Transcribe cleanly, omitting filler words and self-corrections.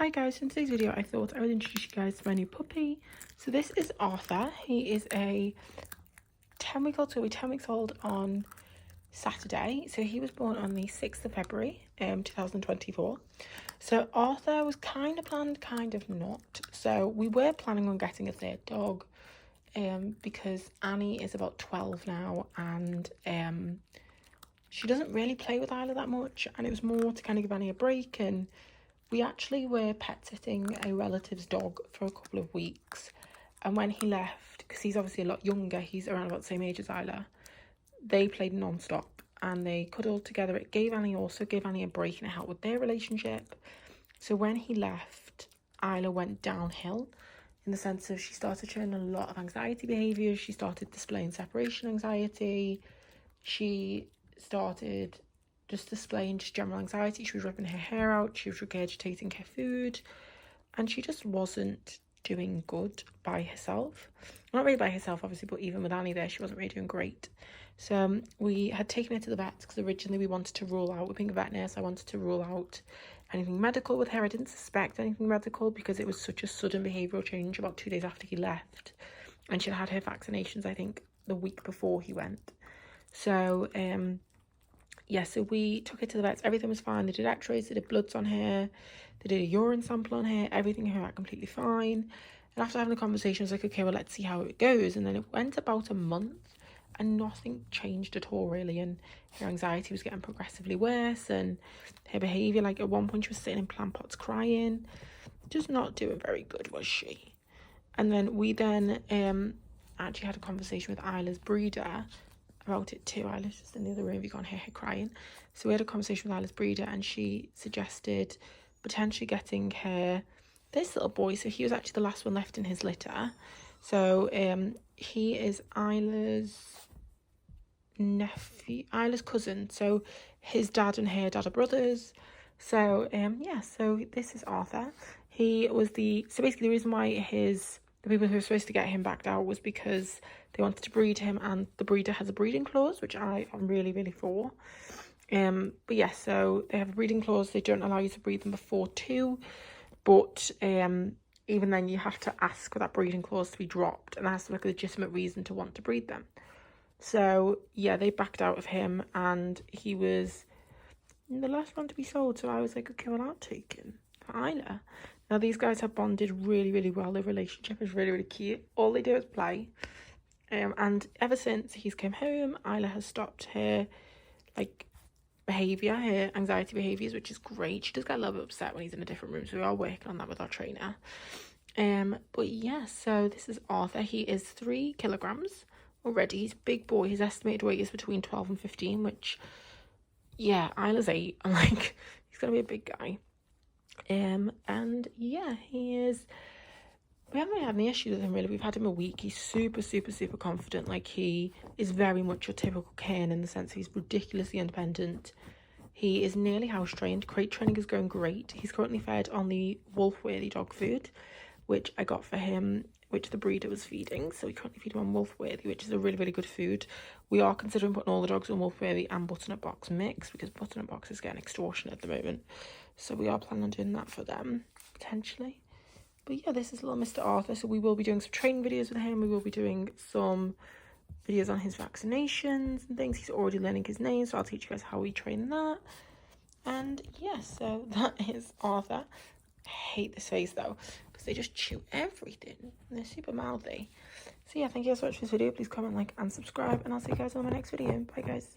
Hi guys, in today's video I thought I would introduce you guys to my new puppy. So this is Arthur. He is a 10-week-old, so he'll be 10 weeks old on Saturday. So he was born on the 6th of February 2024. So Arthur was kind of planned, kind of not. So we were planning on getting a third dog because Annie is about 12 now, and she doesn't really play with Isla that much, and it was more to kind of give Annie a break. And we actually were pet sitting a relative's dog for a couple of weeks, and when he left, because he's obviously a lot younger, he's around about the same age as Isla, they played non-stop and they cuddled together. It gave Annie a break, and it helped with their relationship. So when he left, Isla went downhill in the sense of she started showing a lot of anxiety behaviours. She started displaying separation anxiety. She started just displaying just general anxiety. She was ripping her hair out, she was regurgitating her food, and she just wasn't doing good by herself. Not really by herself, obviously, but even with Annie there, she wasn't really doing great. So we had taken her to the vet because originally we wanted to rule out, with being a vet nurse, I wanted to rule out anything medical with her. I didn't suspect anything medical because it was such a sudden behavioural change about 2 days after he left, and she'd had her vaccinations, I think, the week before he went. So yeah, so we took her to the vets. Everything was fine. They did x-rays, they did bloods on her, they did a urine sample on her, everything came out completely fine. And after having a conversation, I was like, okay, well, let's see how it goes. And then it went about a month and nothing changed at all, really. And her anxiety was getting progressively worse, and her behaviour, like at one point she was sitting in plant pots crying, just not doing very good, was she? And then we actually had a conversation with Isla's breeder about it too. Isla's just in the other room, you can't hear her crying. So we had a conversation with Isla's breeder, and she suggested potentially getting her this little boy. So he was actually the last one left in his litter. So he is Isla's nephew, Isla's cousin. So his dad and her dad are brothers. So yeah, so this is Arthur. He was so basically the reason why the people who were supposed to get him backed out was because they wanted to breed him, and the breeder has a breeding clause, which I am really, really for. But yeah, so they have a breeding clause. They don't allow you to breed them before 2, but even then you have to ask for that breeding clause to be dropped, and that's like a legitimate reason to want to breed them. So yeah, they backed out of him, and he was the last one to be sold. So I was like, okay, well, I'll take him for Isla. Now, these guys have bonded really, really well. Their relationship is really, really cute. All they do is play. And ever since he's came home, Isla has stopped her, like, behaviour, her anxiety behaviours, which is great. She does get a little bit upset when he's in a different room, so we are working on that with our trainer. But yeah, so this is Arthur. He is 3 kilograms already. He's a big boy. His estimated weight is between 12 and 15, which, yeah, Isla's 8. I'm like, he's going to be a big guy. And yeah, we haven't really had any issues with him, really. We've had him a week. He's super, super, super confident. Like, he is very much your typical cairn in the sense he's ridiculously independent. He is nearly house trained. Crate training is going great. He's currently fed on the Wolf-worthy dog food, which I got for him, which the breeder was feeding. So we currently feed him on Wolf-worthy, which is a really, really good food. We are considering putting all the dogs on Wolf-worthy and butternut box mix, because butternut box is getting extortionate at the moment. So we are planning on doing that for them, potentially. But yeah, this is little Mr. Arthur. So we will be doing some training videos with him. We will be doing some videos on his vaccinations and things. He's already learning his name, so I'll teach you guys how we train that. And yeah, so that is Arthur. I hate this face though, because they just chew everything. And they're super mouthy. So yeah, thank you guys so much for this video. Please comment, like, and subscribe, and I'll see you guys on my next video. Bye, guys.